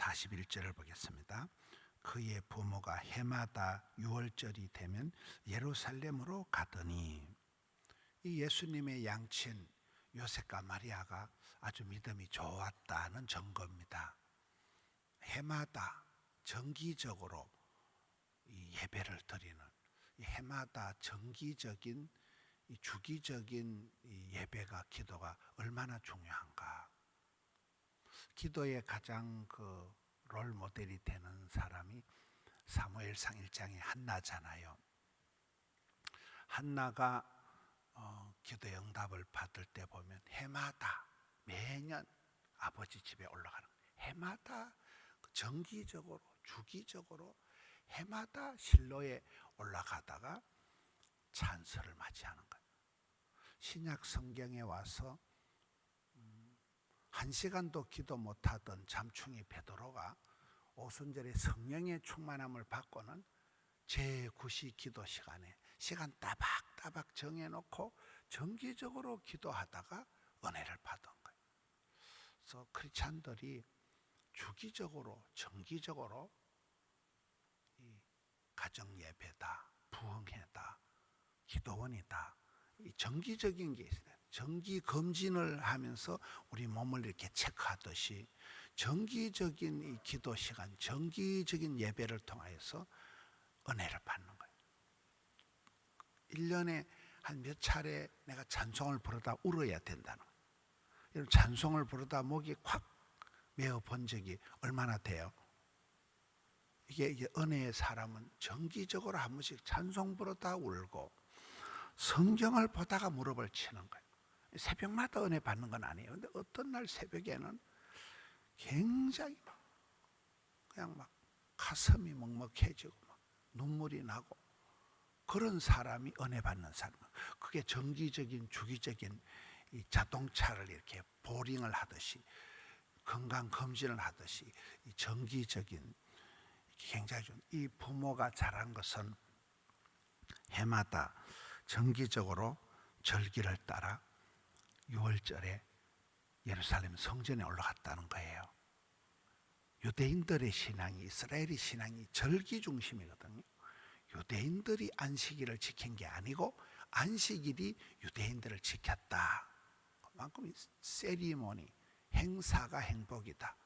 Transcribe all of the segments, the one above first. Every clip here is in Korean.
41절을 보겠습니다. 그의 부모가 해마다 유월절이 되면 예루살렘으로 가더니, 이 예수님의 양친 요셉과 마리아가 아주 믿음이 좋았다는 증거입니다. 해마다 정기적으로 이 예배를 드리는, 이 해마다 정기적인 이 주기적인 이 예배가, 기도가 얼마나 중요한가. 기도의 가장 롤 모델이 되는 사람이 사무엘상 1장의 한나잖아요. 한나가 기도의 응답을 받을 때 보면 해마다 매년 아버지 집에 올라가는 거예요. 해마다 정기적으로 주기적으로 해마다 실로에 올라가다가 찬설을 맞이하는 거예요. 신약 성경에 와서 1시간도 기도 못하던 잠충이 베드로가 오순절에 성령의 충만함을 받고는 제9시 기도 시간에 시간 따박따박 정해놓고 정기적으로 기도하다가 은혜를 받은 거예요. 그래서 크리스찬들이 주기적으로 정기적으로 이 가정 예배다, 부흥회다, 기도원이다, 이 정기적인 게 있어요. 정기 검진을 하면서 우리 몸을 이렇게 체크하듯이 정기적인 이 기도 시간, 정기적인 예배를 통하여서 은혜를 받는 거예요. 1년에 한 몇 차례 내가 찬송을 부르다 울어야 된다는 거예요. 여러분, 찬송을 부르다 목이 콱 메어 본 적이 얼마나 돼요? 이게 은혜의 사람은 정기적으로 한 번씩 찬송 부르다 울고 성경을 보다가 무릎을 치는 거예요. 새벽마다 은혜 받는 건 아니에요. 근데 어떤 날 새벽에는 굉장히 그냥 막 가슴이 먹먹해지고 막 눈물이 나고, 그런 사람이 은혜 받는 사람. 그게 정기적인 주기적인 이 자동차를 이렇게 보링을 하듯이 건강 검진을 하듯이 이 정기적인, 굉장히 좀 이 부모가 잘한 것은 해마다 정기적으로 절기를 따라 6월절에 예루살렘 성전에 올라갔다는 거예요. 유대인들의 신앙이, 이스라엘의 신앙이 절기 중심이거든요. 유대인들이 안식일을 지킨 게 아니고 안식일이 유대인들을 지켰다. 그만큼 세리머니, 행사가 행복이다.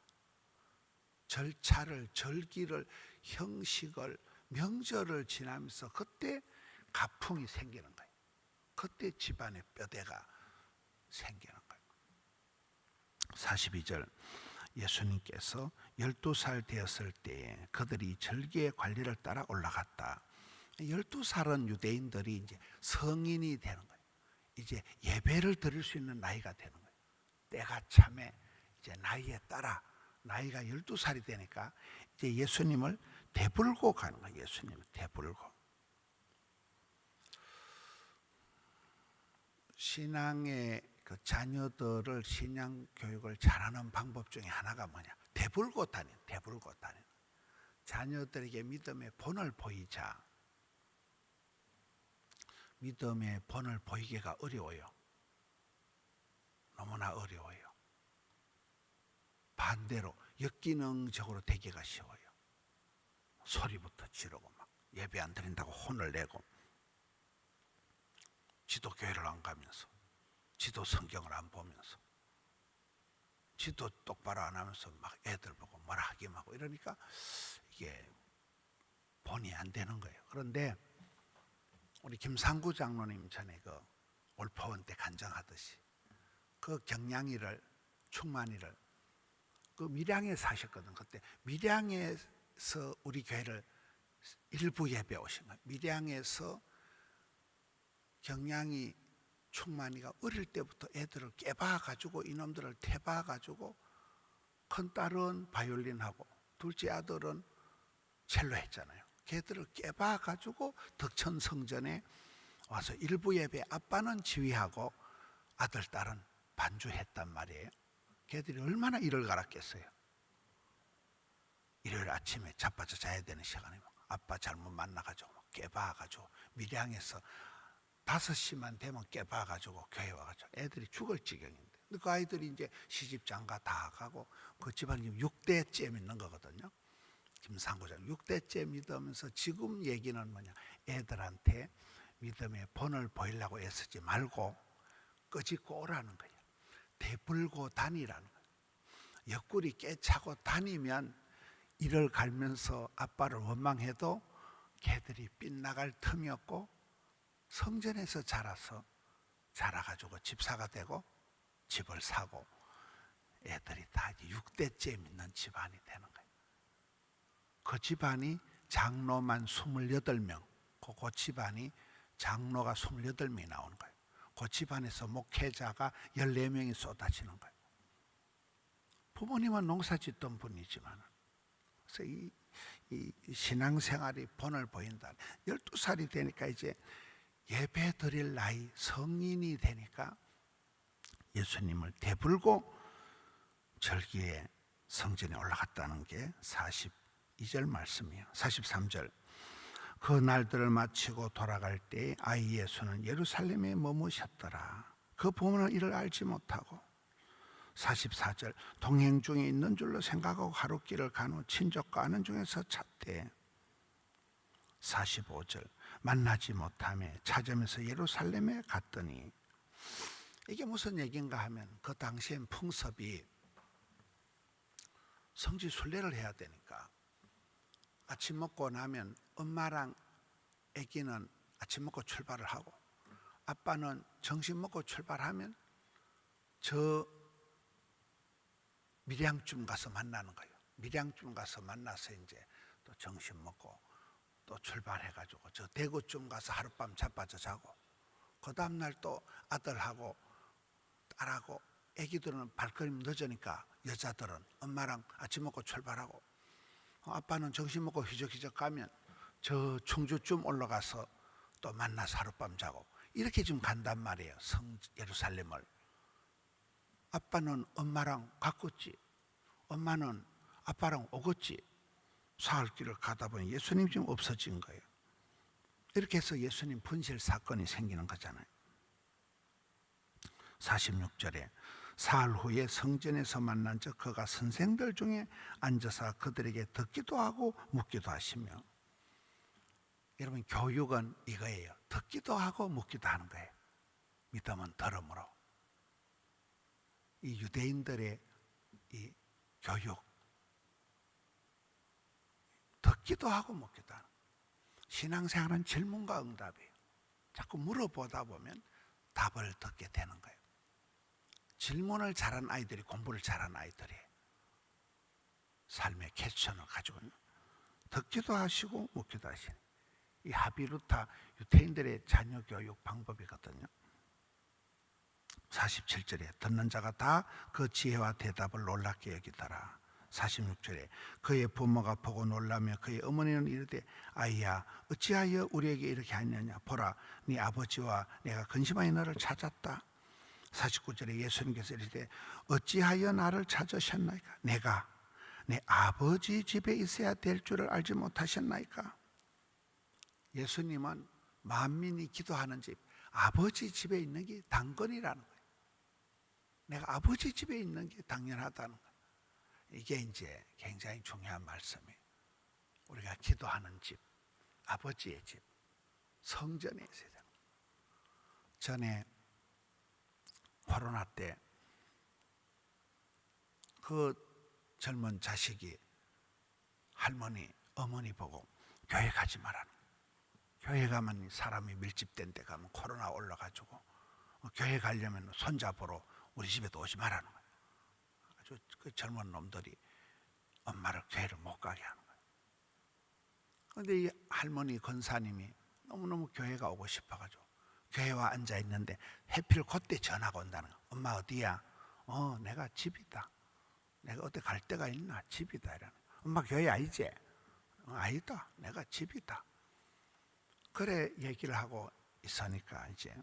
절차를, 절기를, 형식을, 명절을 지나면서 그때 가풍이 생기는 거예요. 그때 집안의 뼈대가 생기는 거예요. 42절, 예수님께서 12살 되었을 때에 그들이 절기의 관리를 따라 올라갔다. 12살은 유대인들이 이제 성인이 되는 거예요. 이제 예배를 드릴 수 있는 나이가 되는 거예요. 때가 참에 이제 나이에 따라 나이가 12살이 되니까 이제 예수님을 대불고 가는 거예요. 예수님을 대불고. 신앙의 그 자녀들을 신앙 교육을 잘하는 방법 중에 하나가 뭐냐? 대불고 다니는. 자녀들에게 믿음의 본을 보이자. 믿음의 본을 보이기가 어려워요. 너무나 어려워요. 반대로 역기능적으로 되기가 쉬워요. 소리부터 지르고 막 예배 안 드린다고 혼을 내고, 지도 교회를 안 가면서, 지도 성경을 안 보면서, 지도 똑바로 안 하면서 막 애들 보고 뭐라 하기만 하고 이러니까 이게 본이 안 되는 거예요. 그런데 우리 김상구 장로님 전에 그 올포원 때 간증하듯이 그 경량이를, 충만이를 그 밀양에 사셨거든. 그때 밀양에서 우리 교회를 일부 예배 오신 거예요. 밀양에서 경량이, 충만이가 어릴 때부터 애들을 깨봐가지고, 이놈들을 태봐가지고, 큰 딸은 바이올린하고 둘째 아들은 첼로 했잖아요. 걔들을 깨봐가지고 덕천 성전에 와서 일부 예배 아빠는 지휘하고 아들 딸은 반주했단 말이에요. 걔들이 얼마나 일을 갈았겠어요. 일요일 아침에 자빠져 자야 되는 시간에 아빠 잘못 만나가지고 깨봐가지고 밀양에서 5시만 되면 깨봐가지고 교회 와가지고 애들이 죽을 지경인데, 근데 그 아이들이 이제 시집장가 다 가고 그 집안이 지금 6대째 믿는 거거든요. 김상구장 6대째 믿으면서 지금 얘기는 뭐냐, 애들한테 믿음의 본을 보이려고 애쓰지 말고 끄집고 오라는 거예요. 대불고 다니라는 거예요. 옆구리 깨차고 다니면 이를 갈면서 아빠를 원망해도 걔들이 빗나갈 틈이 없고 성전에서 자라가지고 집사가 되고 집을 사고 애들이 다 6대째 믿는 집안이 되는 거예요. 그 집안이 장로만 28명, 그 집안이 장로가 28명이 나오는 거예요. 그 집안에서 목회자가 14명이 쏟아지는 거예요. 부모님은 농사 짓던 분이지만, 그래서 이 신앙생활이 본을 보인다. 12살이 되니까 이제 예배 드릴 나이, 성인이 되니까 예수님을 대불고 절기에 성전에 올라갔다는 게 42절 말씀이에요. 43절. 그 날들을 마치고 돌아갈 때 아이 예수는 예루살렘에 머무셨더라. 그 부모는 이를 알지 못하고. 44절. 동행 중에 있는 줄로 생각하고 하룻길을 간 후 친족과 아는 중에서 찾되. 45절. 만나지 못하며 찾으면서 예루살렘에 갔더니. 이게 무슨 얘기인가 하면 그 당시엔 풍습이 성지 순례를 해야 되니까 아침 먹고 나면 엄마랑 아기는 아침 먹고 출발을 하고 아빠는 점심 먹고 출발하면 저 밀양쯤 가서 만나는 거예요. 밀양쯤 가서 만나서 이제 또 점심 먹고 또 출발해가지고 저 대구쯤 가서 하룻밤 자빠져 자고 그 다음날 또 아들하고 딸하고 아기들은 발걸음 늦으니까 여자들은 엄마랑 아침 먹고 출발하고 아빠는 점심 먹고 휘적휘적 가면 저 충주쯤 올라가서 또 만나서 하룻밤 자고 이렇게 좀 간단 말이에요. 예루살렘을. 아빠는 엄마랑 가깝지, 엄마는 아빠랑 오겠지. 사흘길을 가다 보니 예수님이 좀 없어진 거예요. 이렇게 해서 예수님 분실 사건이 생기는 거잖아요. 46절에 사흘 후에 성전에서 만난 적 그가 선생들 중에 앉아서 그들에게 듣기도 하고 묻기도 하시며. 여러분, 교육은 이거예요. 듣기도 하고 묻기도 하는 거예요. 믿음은 들음으로. 이 유대인들의 이 교육, 듣기도 하고 묻기도 하는 거예요. 신앙생활은 질문과 응답이에요. 자꾸 물어보다 보면 답을 듣게 되는 거예요. 질문을 잘한 아이들이 공부를 잘한 아이들이에요. 삶의 캐션을 가지고 있는. 듣기도 하시고 묻기도 하시는 이 하비루타 유대인들의 자녀 교육 방법이거든요. 47절에 듣는 자가 다 그 지혜와 대답을 놀랍게 여기더라. 46절에 그의 부모가 보고 놀라며 그의 어머니는 이르되 아이야 어찌하여 우리에게 이렇게 하느냐 보라 네 아버지와 내가 근심하여 너를 찾았다. 49절에 예수님께서 이르되 어찌하여 나를 찾으셨나이까? 내가 내 아버지 집에 있어야 될 줄을 알지 못하셨나이까? 예수님은 만민이 기도하는 집, 아버지 집에 있는 게 당근이라는 거예요. 내가 아버지 집에 있는 게 당연하다는 거예요. 이게 이제 굉장히 중요한 말씀이에요. 우리가 기도하는 집, 아버지의 집, 성전에 있어야 돼요. 전에 코로나 때 그 젊은 자식이 할머니, 어머니 보고 교회 가지 말라는 거예요. 교회 가면 사람이 밀집된 데 가면 코로나 올라가지고 교회 가려면 손자 보러 우리 집에도 오지 말라는 거예요. 아주 그 젊은 놈들이 엄마를 교회를 못 가게 하는 거예요. 그런데 이 할머니 권사님이 너무너무 교회가 오고 싶어가지고 교회와 앉아 있는데 해필 그때 전화가 온다는 거예요. 엄마 어디야? 내가 집이다. 내가 어디 갈 데가 있나? 집이다. 이러는 거예요. 엄마 교회 아니지? 아니다. 내가 집이다. 그래 얘기를 하고 있으니까 이제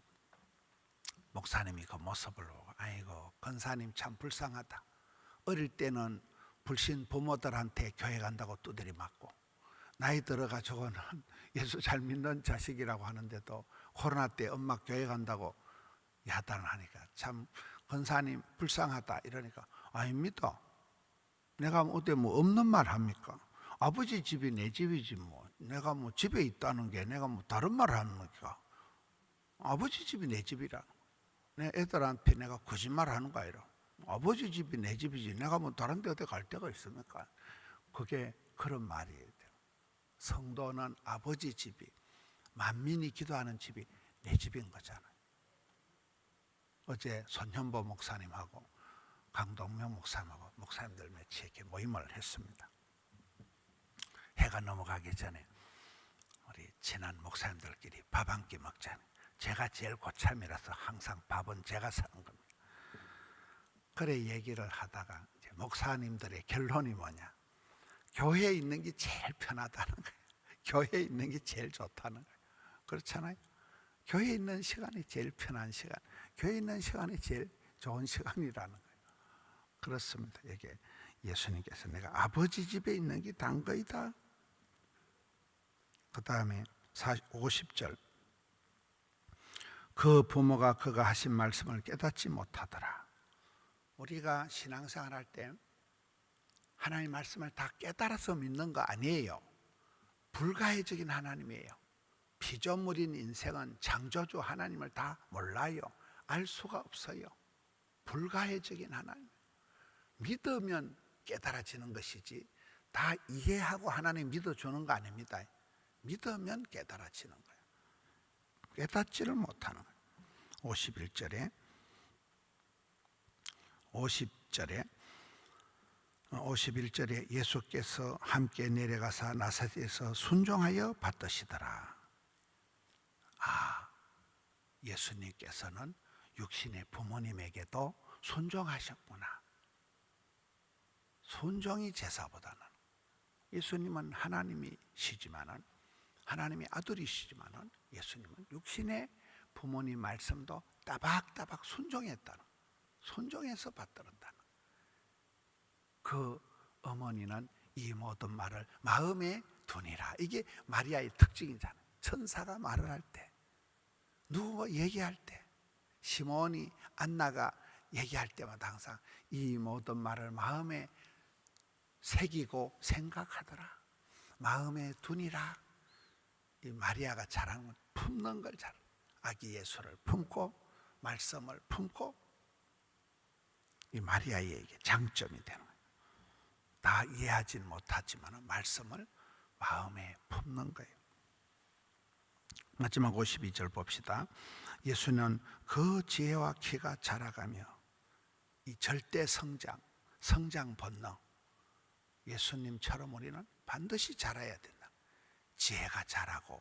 목사님이 그 모습을 보고 아이고 권사님 참 불쌍하다. 어릴 때는 불신 부모들한테 교회 간다고 두드리 맞고 나이 들어가지고는 예수 잘 믿는 자식이라고 하는데도 코로나 때 엄마 교회 간다고 야단을 하니까 참 권사님 불쌍하다 이러니까 아닙니다. 내가 어디 뭐 없는 말 합니까? 아버지 집이 내 집이지 뭐. 내가 뭐 집에 있다는 게 내가 뭐 다른 말 하는 거니까. 아버지 집이 내 집이라. 내 애들한테 내가 거짓말 하는 거 아니라. 아버지 집이 내 집이지. 내가 뭐 다른 데 어디 갈 데가 있습니까? 그게 그런 말이에요. 성도는 아버지 집이, 만민이 기도하는 집이 내 집인 거잖아요. 어제 손현보 목사님하고 강동명 목사님하고 목사님들 며칠 이렇게 모임을 했습니다. 해가 넘어가기 전에 우리 친한 목사님들끼리 밥 한 끼 먹자니 제가 제일 고참이라서 항상 밥은 제가 사는 겁니다. 그래 얘기를 하다가 이제 목사님들의 결론이 뭐냐? 교회에 있는 게 제일 편하다는 거예요. 교회에 있는 게 제일 좋다는 거예요. 그렇잖아요. 교회에 있는 시간이 제일 편한 시간, 교회에 있는 시간이 제일 좋은 시간이라는 거예요. 그렇습니다. 이게 예수님께서 내가 아버지 집에 있는 게 단 거이다. 그 다음에 50절, 그 부모가 그가 하신 말씀을 깨닫지 못하더라. 우리가 신앙생활 할 때 하나님 말씀을 다 깨달아서 믿는 거 아니에요. 불가해적인 하나님이에요. 피조물인 인생은 창조주 하나님을 다 몰라요. 알 수가 없어요. 불가해적인 하나님. 믿으면 깨달아지는 것이지 다 이해하고 하나님 믿어주는 거 아닙니다. 믿으면 깨달아지는 거예요. 깨닫지를 못하는 거예요. 51절에 예수께서 함께 내려가사 나사렛에서 순종하여 받으시더라. 예수님께서는 육신의 부모님에게도 순종하셨구나. 순종이 제사보다는, 예수님은 하나님이시지만은, 하나님의 아들이시지만은 예수님은 육신의 부모님 말씀도 따박따박 순종했다는, 순종해서 받들었다는. 그 어머니는 이 모든 말을 마음에 두니라. 이게 마리아의 특징이잖아요. 천사가 말을 할 때, 누구 얘기할 때, 시몬이 안나가 얘기할 때마다 항상 이 모든 말을 마음에 새기고 생각하더라. 마음에 두니라. 이 마리아가 잘하는 건 품는 걸 잘. 아기 예수를 품고 말씀을 품고, 이 마리아의 장점이 되는 거예요. 다 이해하지는 못하지만 말씀을 마음에 품는 거예요. 마지막 52절 봅시다. 예수는 그 지혜와 키가 자라가며, 이 절대 성장 본능, 예수님처럼 우리는 반드시 자라야 된다. 지혜가 자라고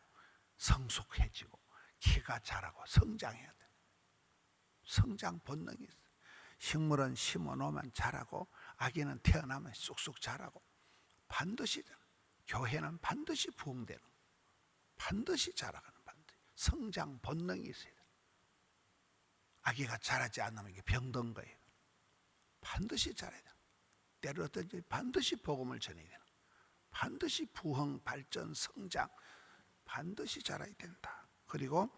성숙해지고 키가 자라고 성장해야 돼. 성장 본능이 있어요. 식물은 심어놓으면 자라고 아기는 태어나면 쑥쑥 자라고 반드시 자라. 교회는 반드시 부흥되는, 반드시 자라가는, 반드시 성장 본능이 있어야 돼. 아기가 자라지 않으면 이게 병든 거예요. 반드시 자라야 돼. 때로든지 반드시 복음을 전해야 되는, 반드시 부흥, 발전, 성장 반드시 자라야 된다. 그리고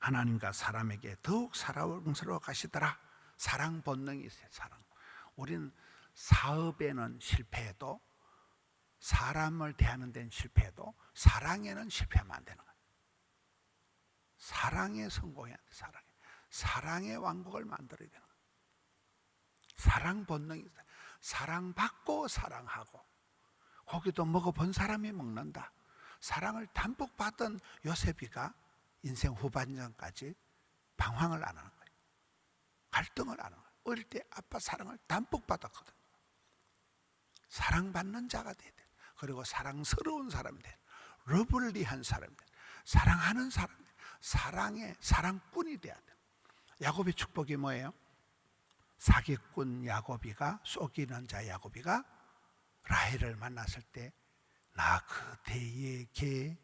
하나님과 사람에게 더욱 사랑스러워 가시더라. 사랑 본능이 있어요. 사랑. 우리는 사업에는 실패해도, 사람을 대하는 데는 실패해도 사랑에는 실패하면 안 되는 거예요. 사랑에 성공해야 돼. 사랑의 왕국을 만들어야 되는 거예요. 사랑 본능이 있어요. 사랑받고 사랑하고. 고기도 먹어본 사람이 먹는다. 사랑을 담뿍 받은 요셉이가 인생 후반전까지 방황을 안 하는 거예요. 갈등을 안 하는 거예요. 어릴 때 아빠 사랑을 담뿍 받았거든. 사랑받는 자가 돼야 돼. 그리고 사랑스러운 사람이 돼. 러블리한 사람이 돼. 사랑하는 사람이 돼. 사랑의 사랑꾼이 돼야 돼. 야곱의 축복이 뭐예요? 사기꾼 야곱이가, 속이는 자 야곱이가 라헬을 만났을 때 나 그대에게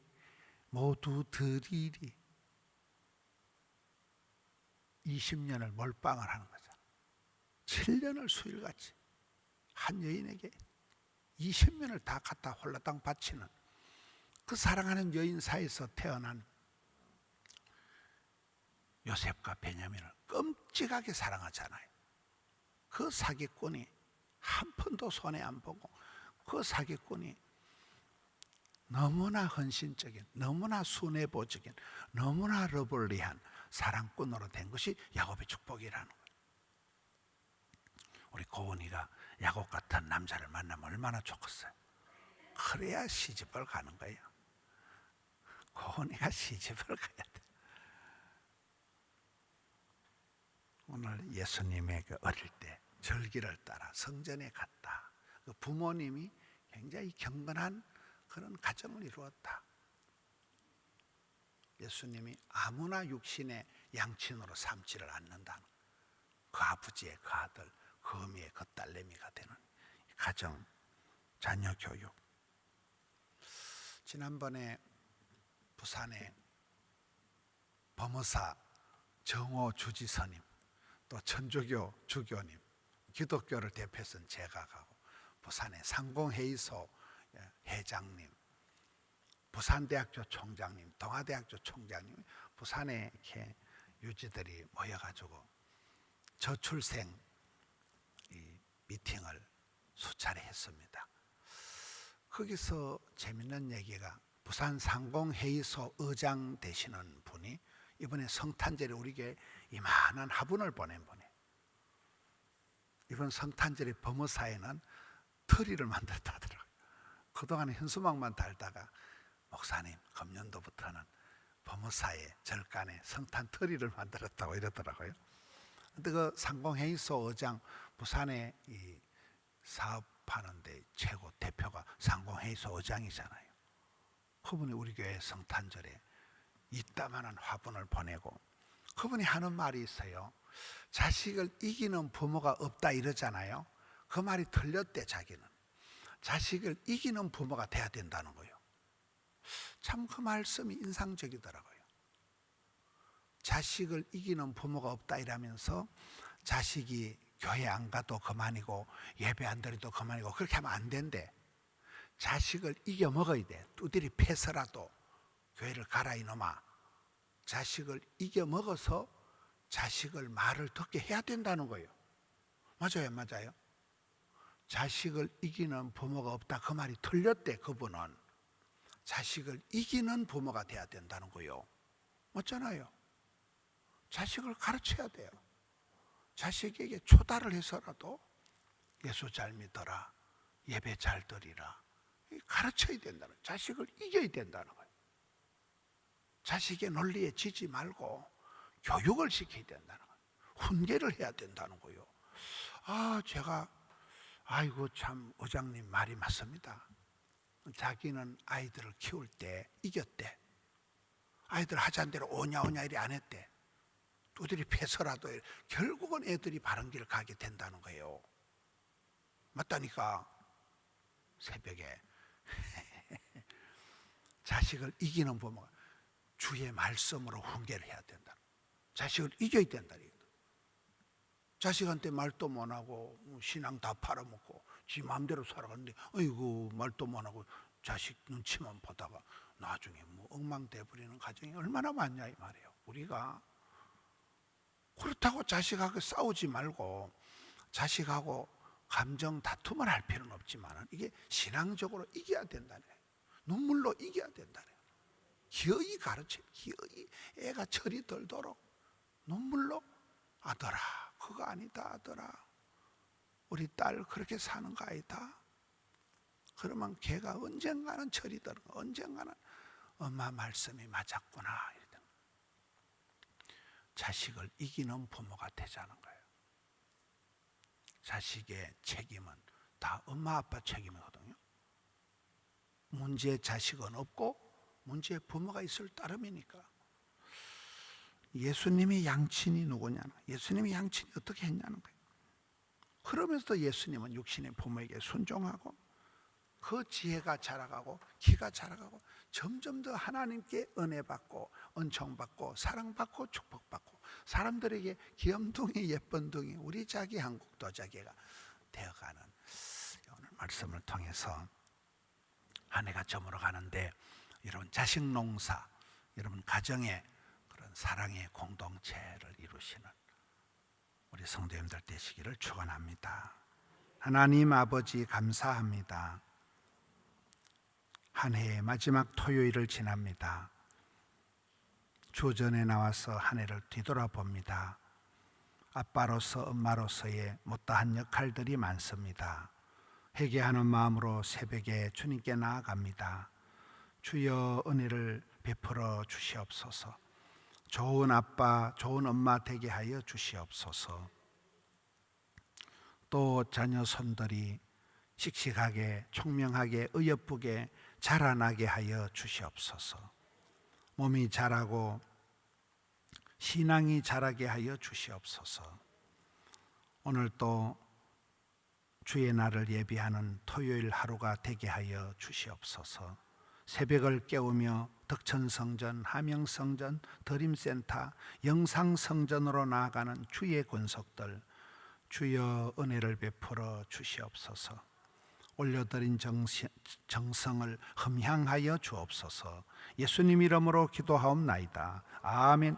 모두 드리리. 20년을 몰빵을 하는 거죠. 7년을 수일같이 한 여인에게 20년을 다 갖다 홀라당 바치는, 그 사랑하는 여인 사이에서 태어난 요셉과 베냐민을 끔찍하게 사랑하잖아요. 그 사기꾼이 한 푼도 손에 안 보고, 그 사기꾼이 너무나 헌신적인, 너무나 순애보적인, 너무나 러블리한 사랑꾼으로 된 것이 야곱의 축복이라는 거예요. 우리 고은이가 야곱 같은 남자를 만나면 얼마나 좋겠어요. 그래야 시집을 가는 거예요. 고은이가 시집을 가야 돼. 오늘 예수님의 그 어릴 때 절기를 따라 성전에 갔다. 그 부모님이 굉장히 경건한 그런 가정을 이루었다. 예수님이 아무나 육신의 양친으로 삼지를 않는다는, 그 아버지의 그 아들, 그 어미의 그 딸내미가 되는 가정, 자녀 교육. 지난번에 부산에 범어사 정호 주지스님, 또 천주교 주교님, 기독교를 대표해서는 제가 가고, 부산의 상공회의소 회장님, 부산대학교 총장님, 동아대학교 총장님, 부산에 이렇게 유지들이 모여가지고 저출생 미팅을 수차례 했습니다. 거기서 재밌는 얘기가, 부산 상공회의소 의장 되시는 분이 이번에 성탄절에 우리에게 이만한 화분을 보낸 분이에요. 이번 성탄절에 범어사에는 트리를 만들었다 하더라고요. 그동안 현수막만 달다가 목사님, 금년도부터는 범어사에 절간에 성탄 트리를 만들었다고 이러더라고요. 근데 그 상공회의소 의장, 부산에 이 사업하는데 최고 대표가 상공회의소 의장이잖아요. 그분이 우리 교회 성탄절에 이따만한 화분을 보내고, 그분이 하는 말이 있어요. 자식을 이기는 부모가 없다 이러잖아요. 그 말이 틀렸대. 자기는 자식을 이기는 부모가 돼야 된다는 거예요. 참 그 말씀이 인상적이더라고요. 자식을 이기는 부모가 없다 이라면서 자식이 교회 안 가도 그만이고 예배 안 드려도 그만이고 그렇게 하면 안 된대. 자식을 이겨 먹어야 돼. 두드리 패서라도 교회를 가라 이놈아. 자식을 이겨 먹어서 자식을 말을 듣게 해야 된다는 거예요. 맞아요, 맞아요? 자식을 이기는 부모가 없다 그 말이 틀렸대. 그분은 자식을 이기는 부모가 돼야 된다는 거예요. 맞잖아요. 자식을 가르쳐야 돼요. 자식에게 초달을 해서라도 예수 잘 믿어라, 예배 잘 드리라, 가르쳐야 된다는 거예요. 자식을 이겨야 된다는 거예요. 자식의 논리에 지지 말고 교육을 시켜야 된다는 거예요. 훈계를 해야 된다는 거예요. 제가 아이고 참 의장님 말이 맞습니다. 자기는 아이들을 키울 때 이겼대. 아이들 하자는 대로 오냐 이리 안 했대. 두드리 패서라도 결국은 애들이 바른 길을 가게 된다는 거예요. 맞다니까. 새벽에 자식을 이기는 부모가 주의 말씀으로 훈계를 해야 된다. 자식을 이겨야 된다. 자식한테 말도 못하고 신앙 다 팔아먹고 지 마음대로 살아가는데 아이고 말도 못하고 자식 눈치만 보다가 나중에 뭐 엉망돼 버리는 가정이 얼마나 많냐 이 말이에요. 우리가 그렇다고 자식하고 싸우지 말고 자식하고 감정 다툼을 할 필요는 없지만 이게 신앙적으로 이겨야 된다네. 눈물로 이겨야 된다네. 기어이 가르쳐. 기어이 애가 철이 들도록 눈물로 아들아 그거 아니다 아들아 우리 딸 그렇게 사는 거 아니다. 그러면 걔가 언젠가는 철이 들어. 언젠가는 엄마 말씀이 맞았구나. 자식을 이기는 부모가 되자는 거예요. 자식의 책임은 다 엄마 아빠 책임이거든요. 문제의 자식은 없고 문제의 부모가 있을 따름이니까. 예수님이 양친이 누구냐는 거예요. 예수님이 양친이 어떻게 했냐는 거예요. 그러면서도 예수님은 육신의 부모에게 순종하고 그 지혜가 자라가고 기가 자라가고 점점 더 하나님께 은혜 받고 은총 받고 사랑받고 축복받고 사람들에게 귀염둥이 예쁜둥이 우리 자기 한국 도자기가 되어가는 오늘 말씀을 통해서 한 해가 저물어 가는데 여러분 자식 농사, 여러분 가정에 그런 사랑의 공동체를 이루시는 우리 성도님들 되시기를 축원합니다. 하나님 아버지 감사합니다. 한 해의 마지막 토요일을 지납니다. 주전에 나와서 한 해를 뒤돌아봅니다. 아빠로서 엄마로서의 못다한 역할들이 많습니다. 회개하는 마음으로 새벽에 주님께 나아갑니다. 주여 은혜를 베풀어 주시옵소서. 좋은 아빠, 좋은 엄마 되게 하여 주시옵소서. 또 자녀 손들이 씩씩하게 총명하게 의협부게 자라나게 하여 주시옵소서. 몸이 자라고 신앙이 자라게 하여 주시옵소서. 오늘 또 주의 날을 예비하는 토요일 하루가 되게 하여 주시옵소서. 새벽을 깨우며 덕천성전, 함영성전, 드림센터, 영상성전으로 나아가는 주의 권속들 주여 은혜를 베풀어 주시옵소서. 올려드린 정성을 흠향하여 주옵소서. 예수님 이름으로 기도하옵나이다. 아멘.